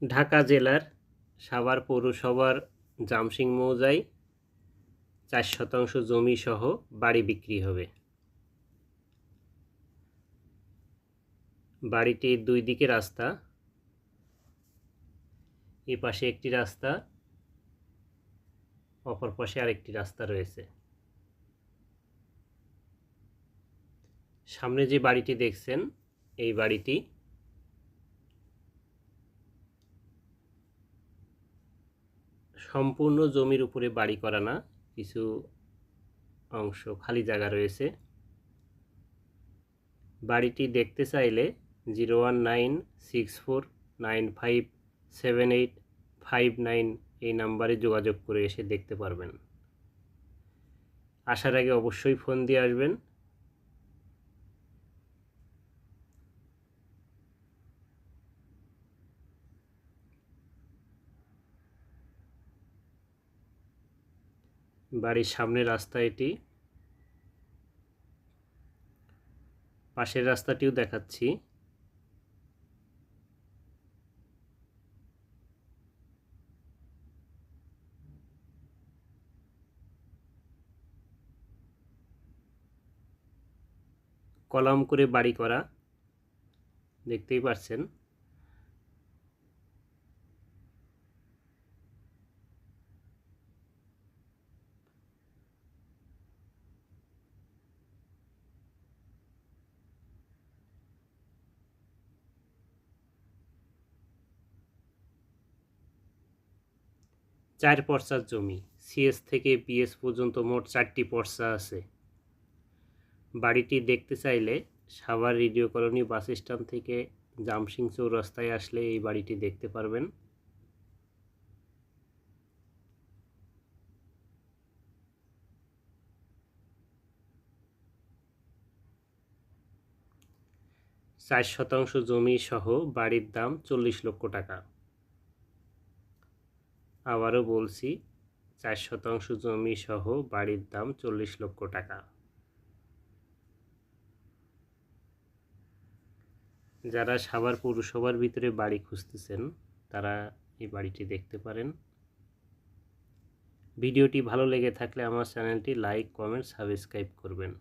ঢাকা জেলার সাভার পৌরসভার জামসিং মৌজায় 4 শতাংশ জমি সহ বাড়ি বিক্রি হবে। বাড়িটির দুই দিকে রাস্তা, এ পাশে একটি রাস্তা, অপর পাশে আরেকটি রাস্তা রয়েছে। সামনে যে বাড়িটি দেখছেন এই বাড়িটি সম্পূর্ণ জমির উপরে বাড়ি করা না, কিছু অংশ খালি জায়গা রয়েছে। বাড়িটি দেখতে চাইলে 01964957859 এই নাম্বারে যোগাযোগ করে এসে দেখতে পারবেন। আসার আগে অবশ্যই ফোন দিয়ে আসবেন। বাড়ির সামনে রাস্তা এটি, পাশের রাস্তাটিও দেখাচ্ছি। কলাম করে বাড়ি করা, দেখতেই পাচ্ছেন। চার পর্সার জমি, সিএস থেকে পিএস পর্যন্ত মোট 4টি পর্সা আছে। বাড়িটি দেখতে চাইলে Savar radio colony bus stand থেকে জামসিং চৌরাস্তায় আসলে এই বাড়িটি দেখতে পারবেন। চার শতাংশ জমি সহ বাড়ির দাম 40 লক্ষ টাকা। আবারও বলছি, 4 শতাংশ জমি সহ বাড়ির দাম 40 লক্ষ টাকা। যারা সাভার পৌরসভার ভিতরে বাড়ি খুঁজতেছেন তারা এই বাড়িটি দেখতে পারেন। ভিডিওটি ভালো লেগে থাকলে আমার চ্যানেলটি লাইক, কমেন্ট, সাবস্ক্রাইব করবেন।